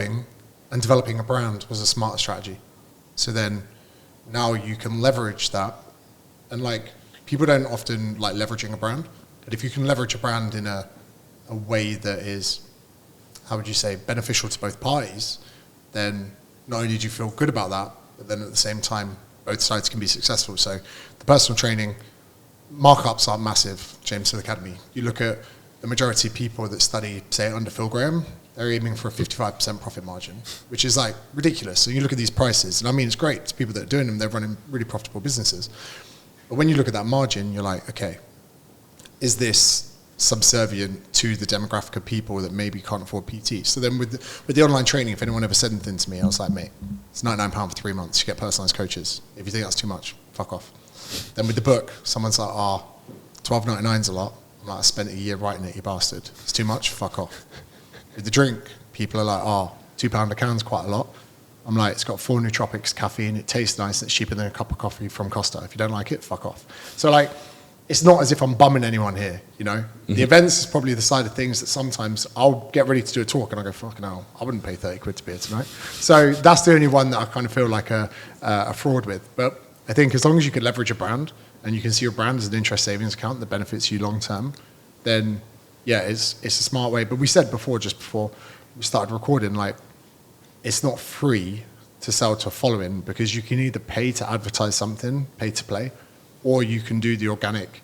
following and developing a brand was a smarter strategy. So then now you can leverage that. And like, people don't often like leveraging a brand, but if you can leverage a brand in a way that is, how would you say, beneficial to both parties, then not only do you feel good about that, but then at the same time, both sides can be successful. So the personal training, markups aren't massive, James Hill Academy. You look at the majority of people that study, say, under Phil Graham, they're aiming for a 55% profit margin, which is like ridiculous. So you look at these prices, and I mean, it's great. It's people that are doing them, they're running really profitable businesses. But when you look at that margin, you're like, okay, is this subservient to the demographic of people that maybe can't afford PT? So then with the online training, if anyone ever said anything to me, I was like, mate, it's £99 for 3 months. You get personalized coaches. If you think that's too much, fuck off. Then with the book, someone's like, $12.99's a lot. I'm like, I spent a year writing it, you bastard. It's too much, fuck off. With the drink, people are like, £2 a can's quite a lot. I'm like, it's got 4 nootropics, caffeine, it tastes nice, and it's cheaper than a cup of coffee from Costa. If you don't like it, fuck off. So like, it's not as if I'm bumming anyone here, you know? Mm-hmm. The events is probably the side of things that sometimes I'll get ready to do a talk and I go, fucking hell, I wouldn't pay 30 quid to be here tonight. So that's the only one that I kind of feel like a fraud with. But I think as long as you can leverage a brand and you can see your brand as an interest savings account that benefits you long term, then yeah, it's a smart way. But we said before, just before we started recording, like, it's not free to sell to a following, because you can either pay to advertise something, pay to play, or you can do the organic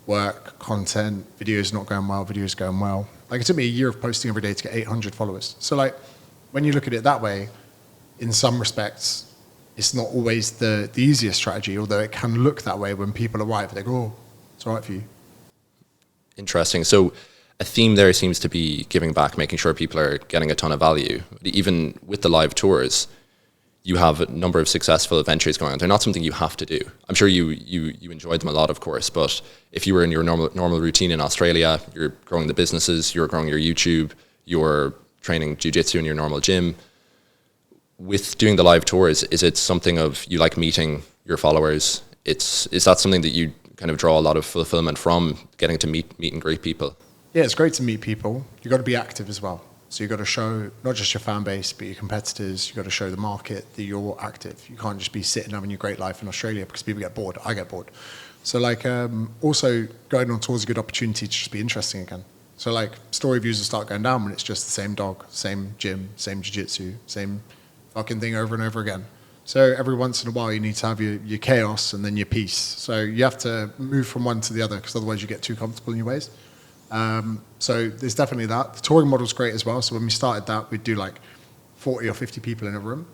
work, content, videos not going well, videos going well. Like, it took me a year of posting every day to get 800 followers. So like, when you look at it that way, in some respects, it's not always the easiest strategy, although it can look that way when people arrive. They go, oh, it's all right for you. Interesting. So a theme there seems to be giving back, making sure people are getting a ton of value. Even with the live tours, you have a number of successful ventures going on. They're not something you have to do. I'm sure you enjoyed them a lot, of course, but if you were in your normal routine in Australia, you're growing the businesses, you're growing your YouTube, you're training jiu-jitsu in your normal gym. With doing the live tours, is it something of you like meeting your followers? Is that something that you kind of draw a lot of fulfillment from, getting to meet and greet people? Yeah, it's great to meet people. You've got to be active as well. So you've got to show not just your fan base, but your competitors. You've got to show the market that you're active. You can't just be sitting having your great life in Australia, because people get bored. I get bored. So like, also going on tour is a good opportunity to just be interesting again. So like, story views will start going down when it's just the same dog, same gym, same jiu-jitsu, same fucking thing over and over again. So every once in a while you need to have your chaos and then your peace. So you have to move from one to the other, because otherwise you get too comfortable in your ways. So there's definitely that. The touring model's great as well. So when we started that, we'd do like 40 or 50 people in a room.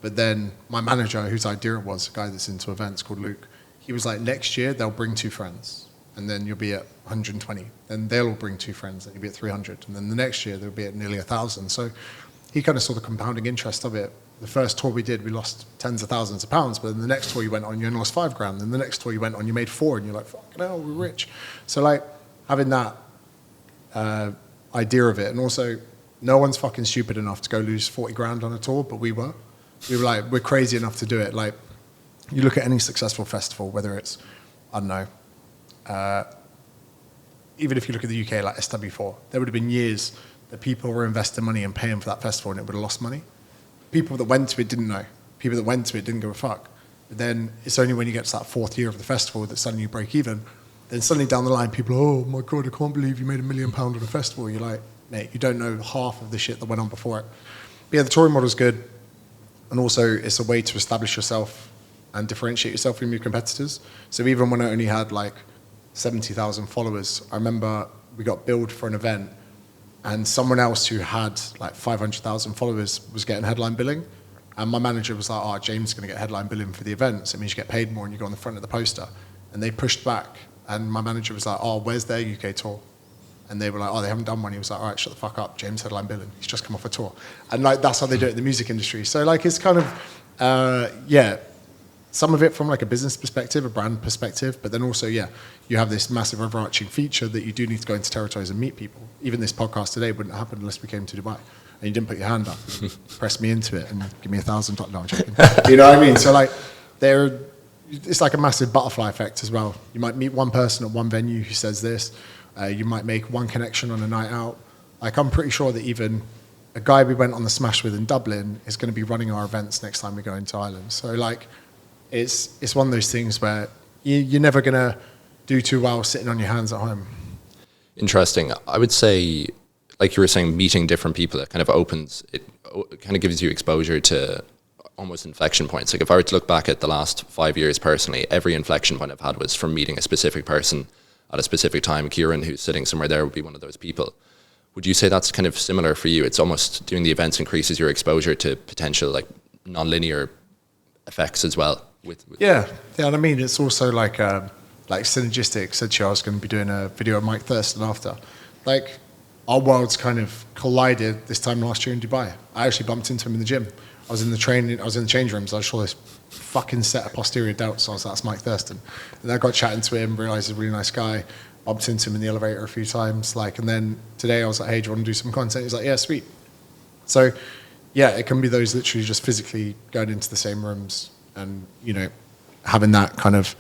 But then my manager, whose idea it was, a guy that's into events called Luke, he was like, next year they'll bring 2 friends. And then you'll be at 120. Then they'll all bring 2 friends, and you'll be at 300. And then the next year they'll be at nearly 1,000. So he kind of saw the compounding interest of it. The first tour we did, we lost tens of thousands of pounds. But then the next tour you went on, you only lost $5,000. Then the next tour you went on, you made 4. And you're like, fucking hell, we're rich. So like, having that idea of it, and also no one's fucking stupid enough to go lose 40 grand on a tour, but we were like, we're crazy enough to do it. Like, you look at any successful festival, whether it's, I don't know, even if you look at the UK, like SW4, there would have been years that people were investing money and paying for that festival, and it would have lost money. People that went to it didn't know. People that went to it didn't give a fuck. But then it's only when you get to that 4th year of the festival that suddenly you break even. Then suddenly down the line, people are, oh my God, I can't believe you made £1 million on a festival. You're like, mate, you don't know half of the shit that went on before it. But yeah, the touring model's good. And also, it's a way to establish yourself and differentiate yourself from your competitors. So even when I only had like 70,000 followers, I remember we got billed for an event, and someone else who had like 500,000 followers was getting headline billing. And my manager was like, oh, James is going to get headline billing for the event, so it means you get paid more and you go on the front of the poster. And they pushed back. And my manager was like, oh, where's their UK tour? And they were like, oh, they haven't done one. He was like, all right, shut the fuck up. James headline billing. He's just come off a tour. And like, that's how they do it in the music industry. So like, it's kind of, yeah, some of it from like a business perspective, a brand perspective, but then also, yeah, you have this massive overarching feature that you do need to go into territories and meet people. Even this podcast today wouldn't happen unless we came to Dubai. And you didn't put your hand up, press me into it and give me $1,000. No, I'm joking. You know what I mean? So like, it's like a massive butterfly effect as well. You might meet one person at one venue who says this. You might make one connection on a night out. Like, I'm pretty sure that even a guy we went on the Smash with in Dublin is going to be running our events next time we go into Ireland. So like, it's one of those things where you're never going to do too well sitting on your hands at home. Interesting. I would say, like you were saying, meeting different people, it kind of opens, it kind of gives you exposure to almost inflection points. Like if I were to look back at the last 5 years personally, every inflection point I've had was from meeting a specific person at a specific time. Kieran, who's sitting somewhere there, would be one of those people. Would you say that's kind of similar for you? It's almost doing the events increases your exposure to potential like non-linear effects as well. Yeah. And I mean, it's also like synergistic. Said to you, I was going to be doing a video of Mike Thurston after. Like, our worlds kind of collided this time last year in Dubai. I actually bumped into him in the gym. I was in the change rooms. I saw this fucking set of posterior delts. So I was like, that's Mike Thurston. And I got chatting to him, realised he's a really nice guy. Bumped into him in the elevator a few times. And then today I was like, hey, do you want to do some content? He's like, yeah, sweet. So, yeah, it can be those literally just physically going into the same rooms and, having that kind of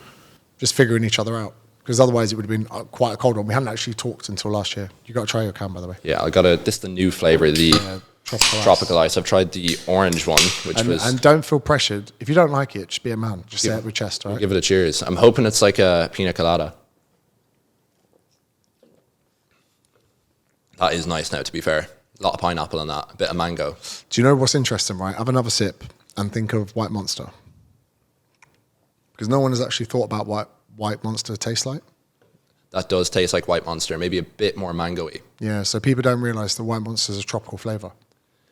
just figuring each other out. Because otherwise it would have been quite a cold one. We hadn't actually talked until last year. You got to try your can, by the way. Yeah, this is the new flavour, the tropical ice. I've tried the orange one, and don't feel pressured. If you don't like it, just be a man. Just say it with chest, all right? Give it a cheers. I'm hoping it's like a pina colada. That is nice now, to be fair. A lot of pineapple on that, a bit of mango. Do you know what's interesting, right? Have another sip and think of White Monster. Because no one has actually thought about what White Monster tastes like. That does taste like White Monster, maybe a bit more mango-y. Yeah, so people don't realise that White Monster is a tropical flavour.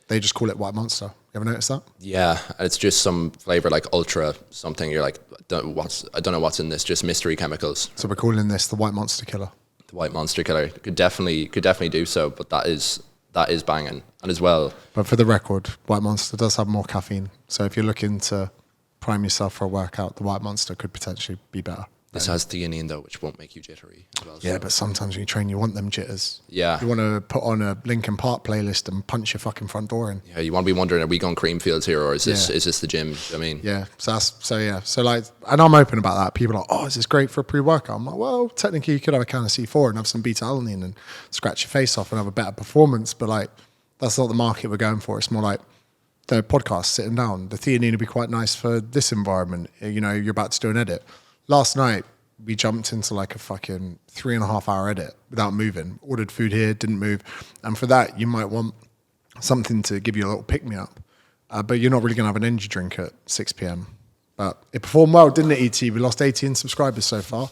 They just call it White Monster. You ever noticed that? Yeah, and it's just some flavour like ultra something. You're like, I don't know what's in this, just mystery chemicals. So we're calling this the White Monster Killer. The White Monster Killer could definitely do so, but that is banging. And as well, but for the record, White Monster does have more caffeine. So if you're looking to prime yourself for a workout, the White Monster could potentially be better. This has theanine though, which won't make you jittery as well. Yeah, but sometimes when you train, you want them jitters. Yeah. You want to put on a Linkin Park playlist and punch your fucking front door in. Yeah, you want to be wondering, are we going Creamfields here, or is this the gym? I mean, yeah. So like, and I'm open about that. People are like, oh, is this great for a pre-workout? I'm like, well, technically you could have a can of C4 and have some beta-alanine and scratch your face off and have a better performance. But like, that's not the market we're going for. It's more like the podcast sitting down. The theanine would be quite nice for this environment. You're about to do an edit. Last night, we jumped into like a fucking 3.5 hour edit without moving. Ordered food here, didn't move. And for that, you might want something to give you a little pick-me-up. But you're not really going to have an energy drink at 6 p.m. But it performed well, didn't it, ET? We lost 18 subscribers so far.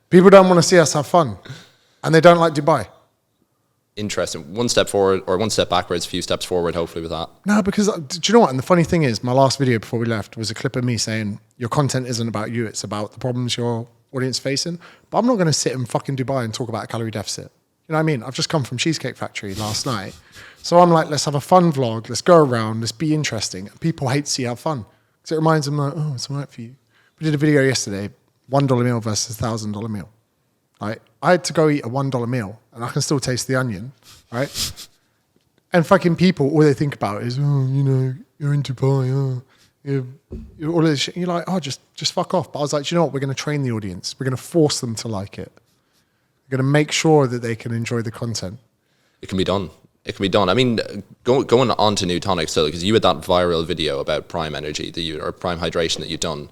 People don't want to see us have fun. And they don't like Dubai. Interesting. One step forward or one step backwards, a few steps forward, hopefully, with that. No, because do you know what? And the funny thing is, my last video before we left was a clip of me saying, your content isn't about you, it's about the problems your audience facing. But I'm not going to sit in fucking Dubai and talk about a calorie deficit. You know what I mean? I've just come from Cheesecake Factory last night. So I'm like, let's have a fun vlog, let's go around, let's be interesting. And people hate to see how fun. Because it reminds them like, oh, it's all right for you. We did a video yesterday, $1 meal versus $1,000 meal. Right? I had to go eat a $1 meal and I can still taste the onion, right? And fucking people, all they think about is, oh, you're in Dubai, you're all this shit. And you're like, oh, just fuck off. But I was like, do you know what? We're going to train the audience. We're going to force them to like it. We're going to make sure that they can enjoy the content. It can be done. It can be done. I mean, going on to Neutonic still, because you had that viral video about Prime Energy or Prime Hydration that you'd done.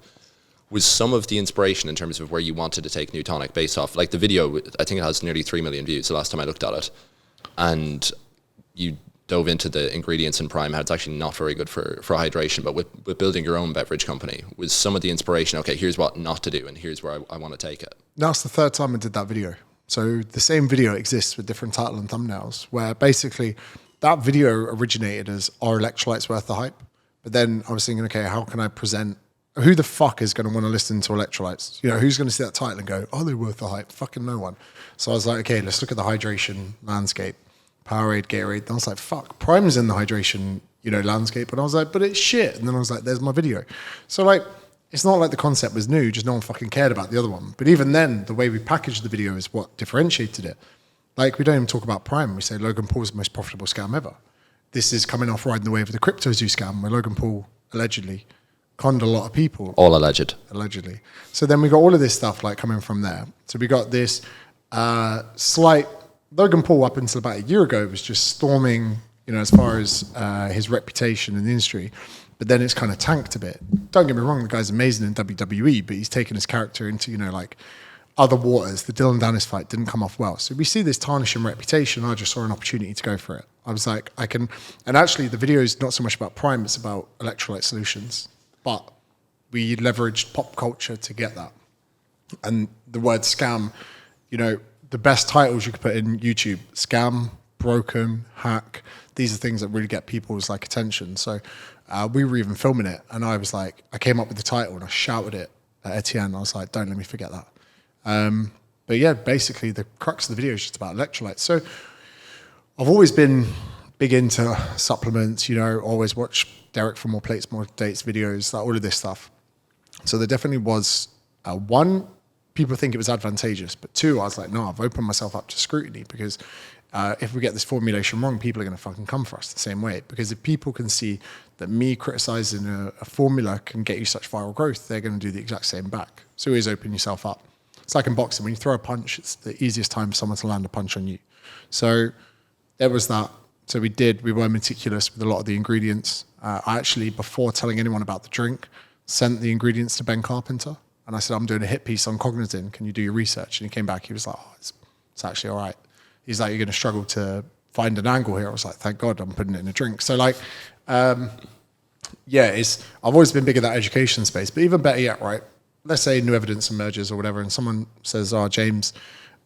Was some of the inspiration in terms of where you wanted to take Neutonic based off, like the video, I think it has nearly 3 million views the last time I looked at it. And you dove into the ingredients in Prime, how it's actually not very good for hydration, but with building your own beverage company, was some of the inspiration, okay, here's what not to do and here's where I want to take it. That's the third time I did that video. So the same video exists with different title and thumbnails, where basically that video originated as, are electrolytes worth the hype? But then I was thinking, okay, how can I present, who the fuck is going to want to listen to electrolytes? Who's going to see that title and go, oh, they're worth the hype? Fucking no one. So I was like, okay, let's look at the hydration landscape. Powerade, Gatorade. And I was like, fuck, Prime's in the hydration, landscape. And I was like, but it's shit. And then I was like, there's my video. So like, it's not like the concept was new, just no one fucking cared about the other one. But even then, the way we packaged the video is what differentiated it. Like, we don't even talk about Prime. We say Logan Paul's the most profitable scam ever. This is coming off riding the wave of the Crypto Zoo scam, where Logan Paul allegedly conned a lot of people. All alleged. Allegedly. So then we got all of this stuff like coming from there. So we got this slight, Logan Paul up until about a year ago was just storming, you know, as far as his reputation in the industry. But then it's kind of tanked a bit. Don't get me wrong, the guy's amazing in WWE, but he's taken his character into, you know, like other waters. The Dylan Dennis fight didn't come off well. So we see this tarnishing reputation. I just saw an opportunity to go for it. I was like, I can, and actually the video is not so much about Prime, it's about electrolyte solutions. But we leveraged pop culture to get that. And the word scam, you know, the best titles you could put in YouTube, scam, broken, hack, these are things that really get people's like attention. So we were even filming it, and I was like, I came up with the title and I shouted it at Etienne. I was like, don't let me forget that. But yeah, basically the crux of the video is just about electrolytes. So I've always been big into supplements, you know, always watch Derek from More Plates, More Dates videos, like all of this stuff. So there definitely was, one, people think it was advantageous, but two, I was like, no, I've opened myself up to scrutiny because if we get this formulation wrong, people are going to fucking come for us the same way. Because if people can see that me criticizing a formula can get you such viral growth, they're going to do the exact same back. So always open yourself up. It's like in boxing, when you throw a punch, it's the easiest time for someone to land a punch on you. So there was that. So we were meticulous with a lot of the ingredients. I actually, before telling anyone about the drink, sent the ingredients to Ben Carpenter. And I said, I'm doing a hit piece on cognizin. Can you do your research? And he came back. He was like, oh, it's actually all right. He's like, you're going to struggle to find an angle here. I was like, thank God I'm putting it in a drink. So like, yeah, I've always been big in that education space. But even better yet, right? Let's say new evidence emerges or whatever, and someone says, oh, James,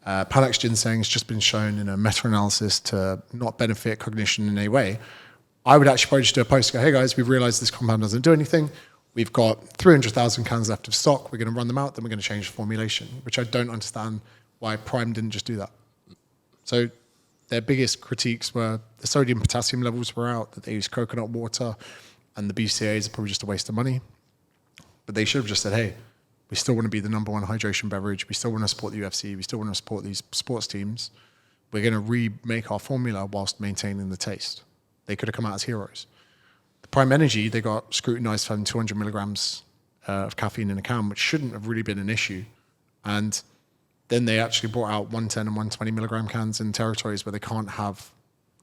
Panax ginseng has just been shown in a meta-analysis to not benefit cognition in any way. I would actually probably just do a post, go, hey guys, we've realized this compound doesn't do anything. We've got 300,000 cans left of stock. We're going to run them out. Then we're going to change the formulation, which I don't understand why Prime didn't just do that. So their biggest critiques were the sodium potassium levels were out, that they used coconut water, and the BCAAs are probably just a waste of money. But they should have just said, hey, we still want to be the number one hydration beverage. We still want to support the UFC. We still want to support these sports teams. We're going to remake our formula whilst maintaining the taste. They could have come out as heroes. The Prime Energy, they got scrutinized for having 200 milligrams of caffeine in a can, which shouldn't have really been an issue. And then they actually brought out 110 and 120 milligram cans in territories where they can't have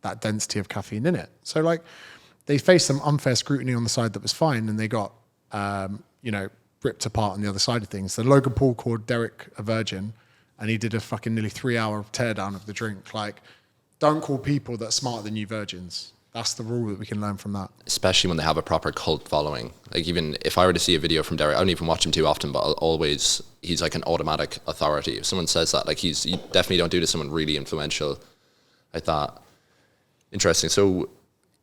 that density of caffeine in it. So like they faced some unfair scrutiny on the side that was fine, and they got, ripped apart on the other side of things. So Logan Paul called Derek a virgin, and he did a fucking nearly 3-hour teardown of the drink. Like, don't call people that are smarter than you virgins. That's the rule that we can learn from that. Especially when they have a proper cult following. Like, even if I were to see a video from Derek, I don't even watch him too often, but he's like an automatic authority. If someone says that, like, you definitely don't do it to someone really influential. I thought, interesting. So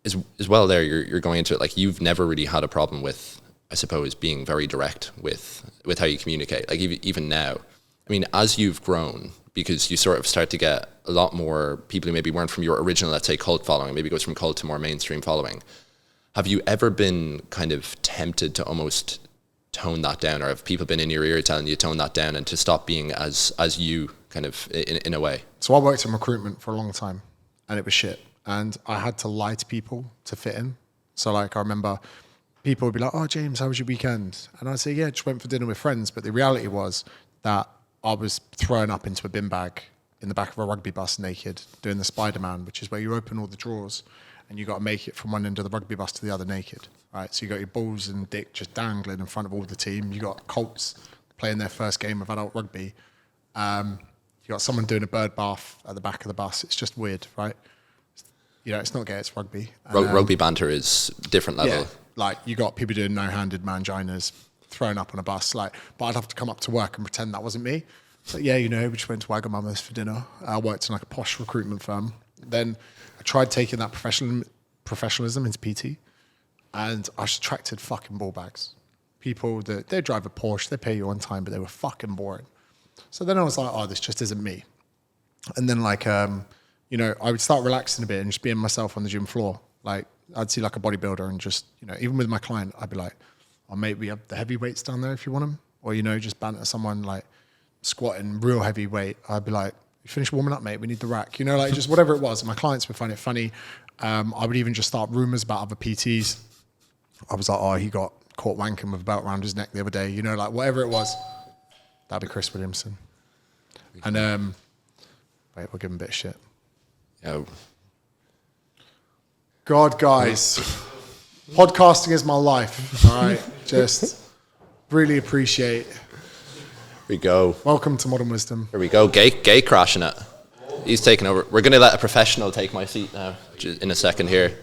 as well there, you're going into it, like, you've never really had a problem with, I suppose, being very direct with how you communicate. Like, even now, I mean, as you've grown, because you sort of start to get a lot more people who maybe weren't from your original, let's say, cult following, maybe goes from cult to more mainstream following. Have you ever been kind of tempted to almost tone that down, or have people been in your ear telling you to tone that down and to stop being as you kind of in a way? So I worked in recruitment for a long time, and it was shit. And I had to lie to people to fit in. So like, I remember people would be like, oh, James, how was your weekend? And I'd say, yeah, just went for dinner with friends. But the reality was that I was thrown up into a bin bag in the back of a rugby bus naked, doing the Spider-Man, which is where you open all the drawers and you got to make it from one end of the rugby bus to the other naked, right? So you got your balls and dick just dangling in front of all the team. You got Colts playing their first game of adult rugby. You got someone doing a bird bath at the back of the bus. It's just weird, right? You know, it's not gay, it's rugby. And, rugby banter is different level. Yeah, like you got people doing no-handed manginas thrown up on a bus, like, but I'd have to come up to work and pretend that wasn't me. So yeah, you know, we just went to Wagamama's for dinner. I worked in like a posh recruitment firm. Then I tried taking that professionalism into PT, and I was attracted fucking ball bags. People that they drive a Porsche, they pay you on time, but they were fucking boring. So then I was like, oh, this just isn't me. And then like, I would start relaxing a bit and just being myself on the gym floor. Like I'd see like a bodybuilder and just, even with my client, I'd be like, oh mate, we have the heavy weights down there if you want them. Or, just banter someone like squatting real heavy weight. I'd be like, you finished warming up, mate? We need the rack. Like just whatever it was. And my clients would find it funny. I would even just start rumors about other PTs. I was like, oh, he got caught wanking with a belt around his neck the other day. Like whatever it was. That'd be Chris Williamson. And wait, we'll give him a bit of shit. Yeah. God, guys. Podcasting is my life. All right. Just really appreciate. Here we go. Welcome to Modern Wisdom. Here we go. Gay crashing it. He's taking over. We're going to let a professional take my seat now in a second here.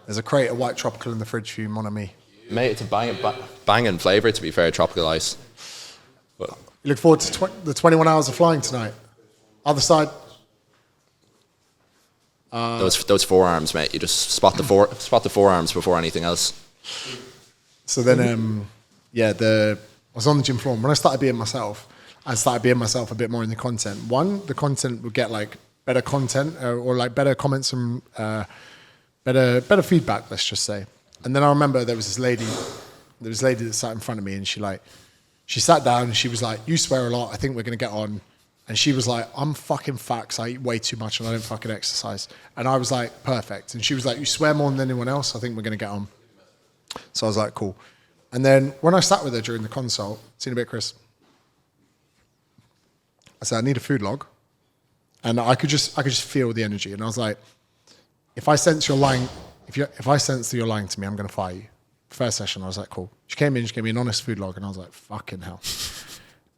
There's a crate of white tropical in the fridge for you, mon ami. Mate, it's a banging flavour, to be fair, tropical ice. But you look forward to the 21 hours of flying tonight. Other side. Those forearms, mate. You just spot the forearms before anything else. So then, I was on the gym floor. And when I started being myself, I started being myself a bit more in the content. One, the content would get like better content or like better comments and better feedback, let's just say. And then I remember there was this lady that sat in front of me, and she sat down and she was like, "You swear a lot. I think we're going to get on." And she was like, "I'm fucking facts. I eat way too much and I don't fucking exercise." And I was like, "Perfect." And she was like, "You swear more than anyone else. I think we're going to get on." So I was like, "Cool." And then when I sat with her during the consult, see you in a bit, Chris. I said, "I need a food log." And I could just feel the energy. And I was like, if I sense you're lying, if I sense that you're lying to me, I'm going to fire you. First session, I was like, cool. She came in, she gave me an honest food log, and I was like, fucking hell.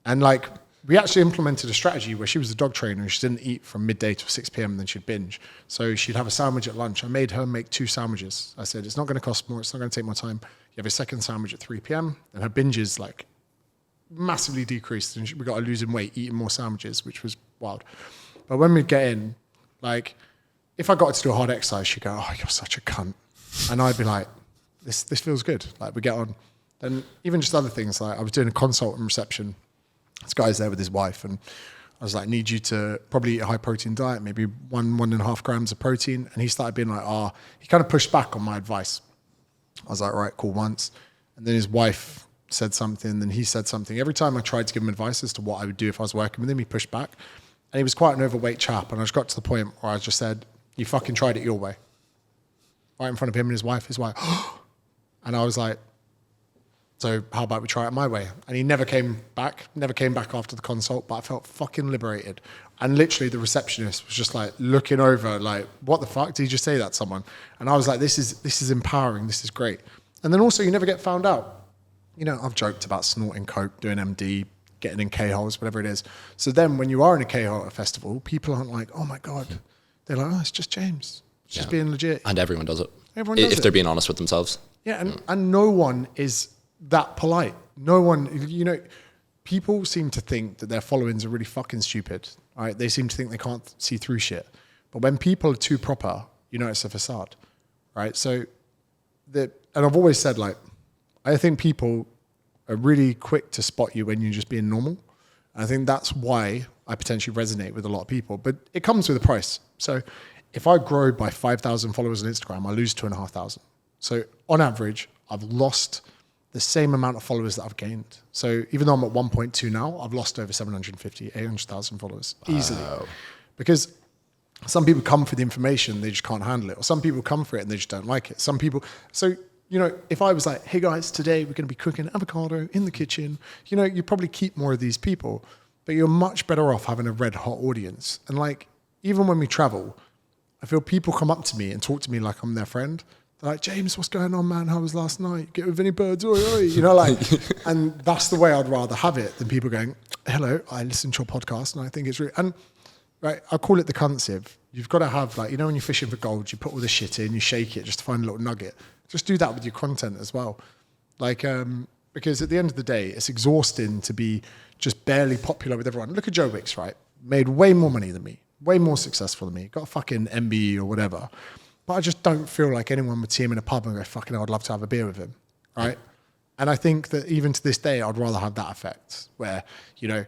And like, we actually implemented a strategy where she was the dog trainer and she didn't eat from midday to 6 p.m. and then she'd binge. So she'd have a sandwich at lunch. I made her make 2 sandwiches. I said, it's not going to cost more. It's not going to take more time. You have a second sandwich at 3 p.m. And her binges like massively decreased, and we got her losing weight, eating more sandwiches, which was wild. But when we'd get in, like, if I got her to do a hard exercise, she'd go, "Oh, you're such a cunt." And I'd be like, this feels good. Like, we get on. And even just other things, like I was doing a consult and reception. This guy's there with his wife, and I was like, "Need you to probably eat a high protein diet, maybe 1.5 grams of protein." And he started being like, he kind of pushed back on my advice. I was like, "Right, cool," once. And then his wife said something, then he said something. Every time I tried to give him advice as to what I would do if I was working with him, he pushed back. And he was quite an overweight chap. And I just got to the point where I just said, "You fucking tried it your way." Right in front of him and his wife. His wife, and I was like, "So how about we try it my way?" And he never came back after the consult, but I felt fucking liberated. And literally the receptionist was just like looking over, like, "What the fuck? Did you just say that to someone?" And I was like, this is empowering. This is great. And then also, you never get found out. You know, I've joked about snorting coke, doing MD, getting in K-holes, whatever it is. So then when you are in a K-hole at a festival, people aren't like, "Oh my God." They're like, "Oh, it's just James. It's just being legit." And everyone does it. Everyone does if they're being honest with themselves. Yeah, and no one is that polite. No one, you know, people seem to think that their followings are really fucking stupid, right? They seem to think they can't see through shit. But when people are too proper, you know it's a facade, right? So, and I've always said, like, I think people are really quick to spot you when you're just being normal. And I think that's why I potentially resonate with a lot of people. But it comes with a price. So if I grow by 5,000 followers on Instagram, I lose 2,500. So on average, I've lost the same amount of followers that I've gained. So even though I'm at 1.2 now, I've lost over 750, 800,000 followers easily. Because some people come for the information, they just can't handle it. Or some people come for it and they just don't like it. Some people, so, you know, if I was like, "Hey guys, today we're going to be cooking avocado in the kitchen," you know, you probably keep more of these people, but you're much better off having a red hot audience. And like, even when we travel, I feel people come up to me and talk to me like I'm their friend. They're like, "James, what's going on, man? How was last night? Get with any birds? Oi, oi." You know, like, and that's the way I'd rather have it than people going, "Hello, I listened to your podcast and I think it's really," and right, I call it the cuncive. You've got to have, like, you know, when you're fishing for gold, you put all the shit in, you shake it just to find a little nugget. Just do that with your content as well. Like, because at the end of the day, it's exhausting to be just barely popular with everyone. Look at Joe Wicks, right? Made way more money than me, way more successful than me, got a fucking MBE or whatever. But I just don't feel like anyone would see him in a pub and go, "Fucking hell, I'd love to have a beer with him," right? And I think that even to this day, I'd rather have that effect where, you know,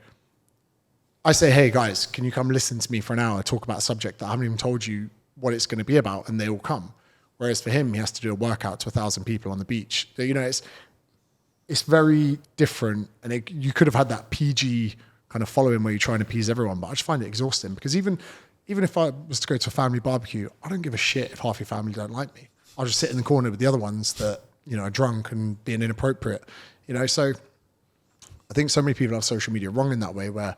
I say, "Hey guys, can you come listen to me for an hour, talk about a subject that I haven't even told you what it's going to be about," and they all come. Whereas for him, he has to do a workout to 1,000 people on the beach. You know, it's very different. And you could have had that PG kind of following where you're trying to appease everyone, but I just find it exhausting because even if I was to go to a family barbecue, I don't give a shit if half your family don't like me. I'll just sit in the corner with the other ones that, you know, are drunk and being inappropriate, you know. So I think so many people have social media wrong in that way where,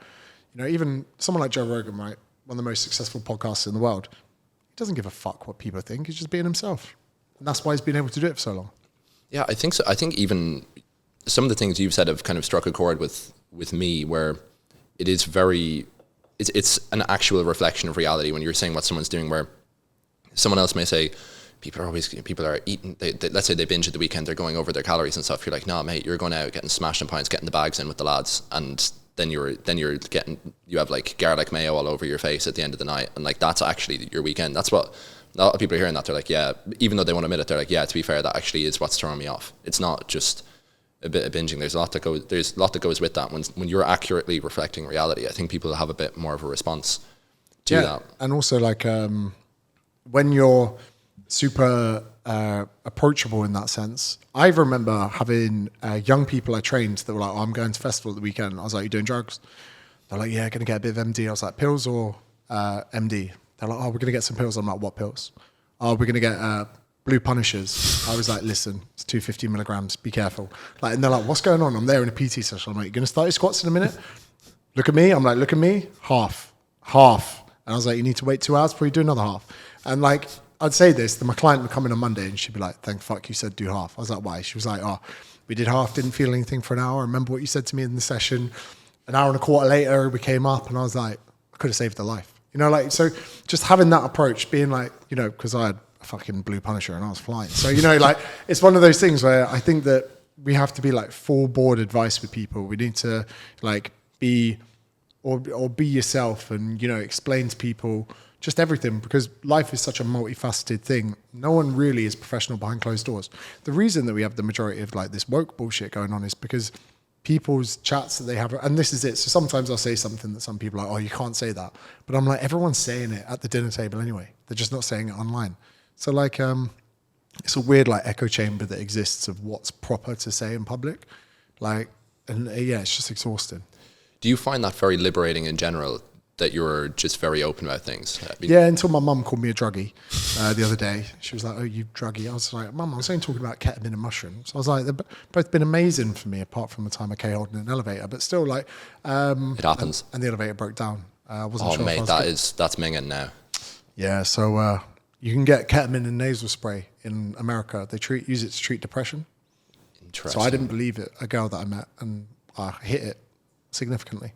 you know, even someone like Joe Rogan, right, one of the most successful podcasts in the world, he doesn't give a fuck what people think. He's just being himself. And that's why he's been able to do it for so long. Yeah, I think so. I think even some of the things you've said have kind of struck a chord with me, where it is it's an actual reflection of reality when you're saying what someone's doing, where someone else may say, people are eating, let's say they binge at the weekend, they're going over their calories and stuff. You're like, no, mate, you're going out, getting smashed in pints, getting the bags in with the lads, and then you have like garlic mayo all over your face at the end of the night, and like that's actually your weekend. That's what a lot of people are hearing that. They're like, yeah, even though they won't admit it, they're like, yeah, to be fair, that actually is what's throwing me off. It's not just a bit of binging. There's a lot that goes with that. When you're accurately reflecting reality, I think people have a bit more of a response to that. And also like when you're super approachable in that sense. I remember having young people I trained that were like, oh, I'm going to festival at the weekend. I was like, you doing drugs? They're like, yeah, going to get a bit of MD. I was like, pills or MD? They're like, oh, we're going to get some pills. I'm like, what pills? Oh, we're going to get blue punishers. I was like, listen, it's 250 milligrams. Be careful. Like, and they're like, what's going on? I'm there in a PT session. I'm like, you're going to start your squats in a minute? Look at me. I'm like, look at me. Half. And I was like, you need to wait 2 hours before you do another half. And like, I'd say this, then my client would come in on Monday and she'd be like, thank fuck you said do half. I was like, why? She was like, oh, we did half, didn't feel anything for an hour. Remember what you said to me in the session. An hour and a quarter later, we came up and I was like, I could have saved her life. You know, like, so just having that approach, being like, you know, because I had a fucking blue punisher and I was flying. So, you know, like, it's one of those things where I think that we have to be like full board advice with people. We need to like be yourself and, you know, explain to people just everything, because life is such a multifaceted thing. No one really is professional behind closed doors. The reason that we have the majority of like this woke bullshit going on is because people's chats that they have, and this is it. So sometimes I'll say something that some people are like, oh, you can't say that. But I'm like, everyone's saying it at the dinner table anyway. They're just not saying it online. So like, it's a weird like echo chamber that exists of what's proper to say in public. Like, and yeah, it's just exhausting. Do you find that very liberating in general, that you're just very open about things? I mean, yeah, until my mum called me a druggie the other day. She was like, oh, you druggie. I was like, Mum, I was only talking about ketamine and mushrooms. I was like, they've both been amazing for me, apart from the time I K-holed in an elevator. But still, like... it happens. And the elevator broke down. I wasn't sure. Oh, mate, that's minging now. Yeah, so you can get ketamine and nasal spray in America. They use it to treat depression. Interesting. So I didn't believe it. A girl that I met, and I hit it significantly.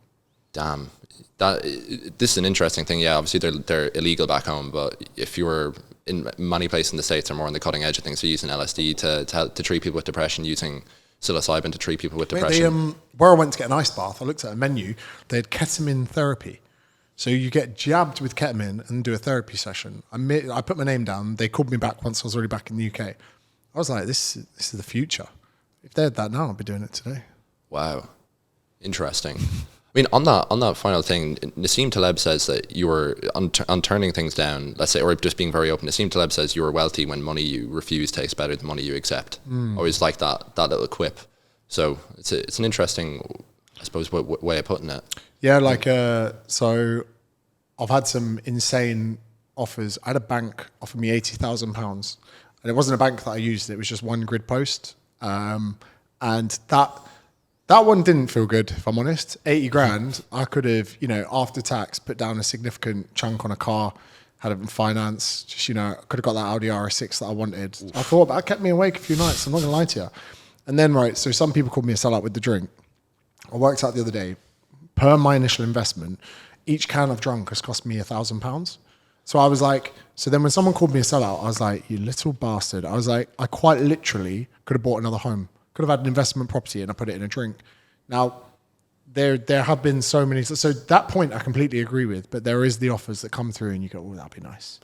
Damn. This is an interesting thing. Yeah, obviously they're illegal back home, but if you were in many places in the States, are more on the cutting edge of things. So using LSD to treat people with depression, using psilocybin to treat people with depression. Where I went to get an ice bath, I looked at a menu. They had ketamine therapy. So you get jabbed with ketamine and do a therapy session. I put my name down. They called me back once I was already back in the UK. I was like, this is the future. If they had that now, I'd be doing it today. Wow. Interesting. I mean, on that final thing, Nassim Taleb says that you were, on turning things down, let's say, or just being very open, Nassim Taleb says you were wealthy when money you refuse tastes better than money you accept. Always like that little quip. So it's an interesting, I suppose, way of putting it. Yeah, like, so I've had some insane offers. I had a bank offer me £80,000, and it wasn't a bank that I used. It was just one grid post. And that one didn't feel good, if I'm honest. 80 grand, I could have, you know, after tax, put down a significant chunk on a car, had it in finance, just, you know, I could have got that Audi RS6 that I wanted. Oof. I thought, that kept me awake a few nights, I'm not going to lie to you. And then, right, so some people called me a sellout with the drink. I worked out the other day, per my initial investment, each can I've drunk has cost me £1,000. So I was like, so then when someone called me a sellout, I was like, you little bastard. I was like, I quite literally could have bought another home. Could have had an investment property and I put it in a drink. Now, there have been so many. So that point I completely agree with, but there is the offers that come through and you go, oh, that'd be nice.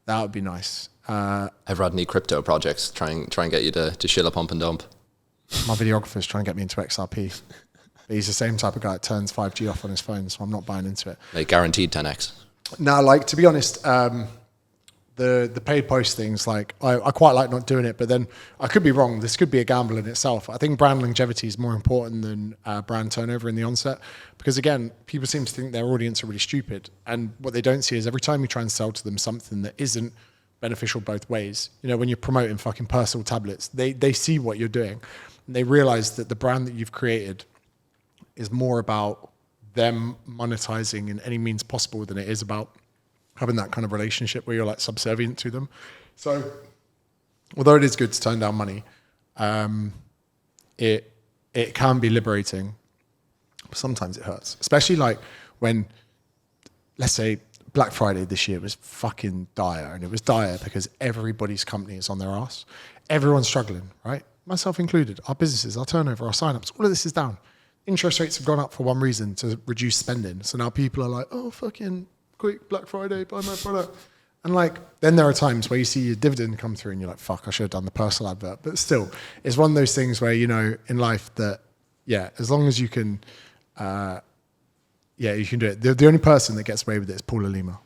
That would be nice. Ever had any crypto projects try and get you to shill a pump and dump? My videographer's trying to get me into XRP. But he's the same type of guy that turns 5G off on his phone, so I'm not buying into it. Like guaranteed 10x? No, like, to be honest, the paid post things, like, I quite like not doing it, but then I could be wrong. This could be a gamble in itself. I think brand longevity is more important than brand turnover in the onset, because again, people seem to think their audience are really stupid, and what they don't see is every time you try and sell to them something that isn't beneficial both ways, you know, when you're promoting fucking personal tablets, they see what you're doing, and they realize that the brand that you've created is more about them monetizing in any means possible than it is about having that kind of relationship where you're like subservient to them. So although it is good to turn down money, it can be liberating, but sometimes it hurts, especially like when, let's say, Black Friday this year was fucking dire, and it was dire because everybody's company is on their ass. Everyone's struggling, right? Myself included. Our businesses, our turnover, our signups, all of this is down. Interest rates have gone up for one reason, to reduce spending. So now people are like, oh, fucking quick, Black Friday, buy my product. And like, then there are times where you see your dividend come through and you're like, fuck, I should have done the personal advert. But still, it's one of those things where, you know, in life that, yeah, as long as you can, you can do it. The only person that gets away with it is Paul Lima.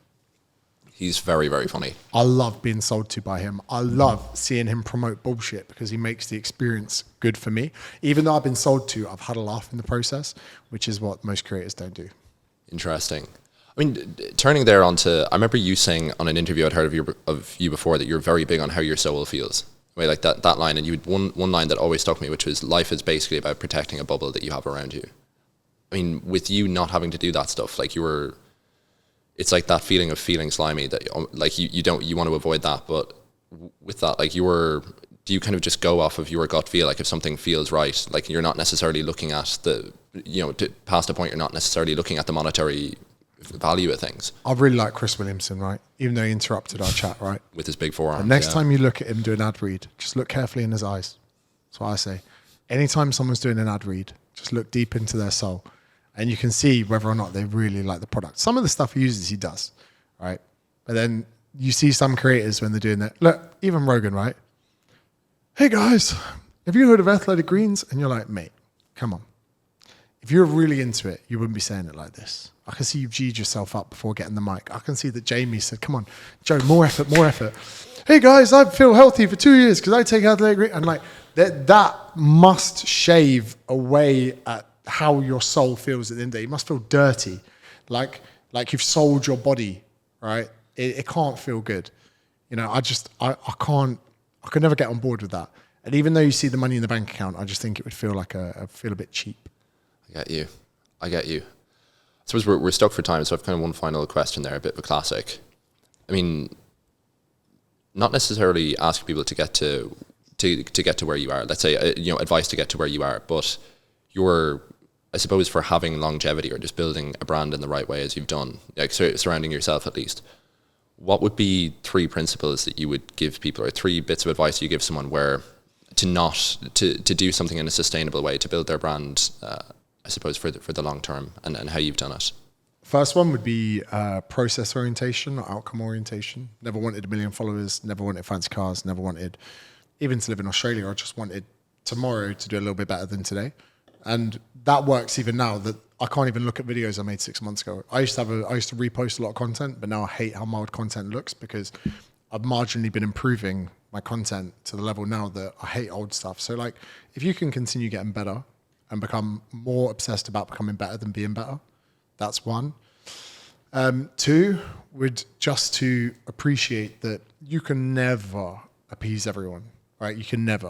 He's very, very funny. I love being sold to by him. I love seeing him promote bullshit because he makes the experience good for me. Even though I've been sold to, I've had a laugh in the process, which is what most creators don't do. Interesting. I mean, turning there onto, I remember you saying on an interview I'd heard of you before that you're very big on how your soul feels. Right, like that line, and you had one line that always stuck me, which was, life is basically about protecting a bubble that you have around you. I mean, with you not having to do that stuff, like it's like that feeling of feeling slimy that like you want to avoid that. But with that, like do you kind of just go off of your gut feel? Like if something feels right, like you're not necessarily looking at past a point, you're not necessarily looking at the monetary value of things. I really like Chris Williamson, right? Even though he interrupted our chat, right? With his big forearm. The next time you look at him do an ad read, just look carefully in his eyes. That's what I say. Anytime someone's doing an ad read, just look deep into their soul. And you can see whether or not they really like the product. Some of the stuff he uses, he does, right? But then you see some creators when they're doing that. Look, even Rogan, right? Hey guys, have you heard of athletic greens? And you're like, mate, come on. If you're really into it, you wouldn't be saying it like this. I can see you've G'd yourself up before getting the mic. I can see that Jamie said, come on, Joe, more effort, more effort. Hey guys, I feel healthy for 2 years because I take athletic greens. And like that must shave away at how your soul feels at the end of the day. You must feel dirty, like you've sold your body, right? It can't feel good. You know, I could never get on board with that. And even though you see the money in the bank account, I just think it would feel like feel a bit cheap. I get you. I suppose we're stuck for time, so I've kind of one final question there, a bit of a classic. I mean, not necessarily ask people to get to where you are. Let's say, advice to get to where you are, but I suppose for having longevity or just building a brand in the right way as you've done, like surrounding yourself at least, what would be 3 principles that you would give people, or 3 bits of advice you give someone where to do something in a sustainable way to build their brand, I suppose for the long term, and how you've done it? First one would be process orientation or outcome orientation. Never wanted 1 million followers, never wanted fancy cars, never wanted even to live in Australia. I just wanted tomorrow to do a little bit better than today. And that works even now, that I can't even look at videos I made 6 months ago. I used to repost a lot of content, but now I hate how my content looks because I've marginally been improving my content to the level now that I hate old stuff. So like, if you can continue getting better and become more obsessed about becoming better than being better, that's 1. 2 would just to appreciate that you can never appease everyone, right? You can never.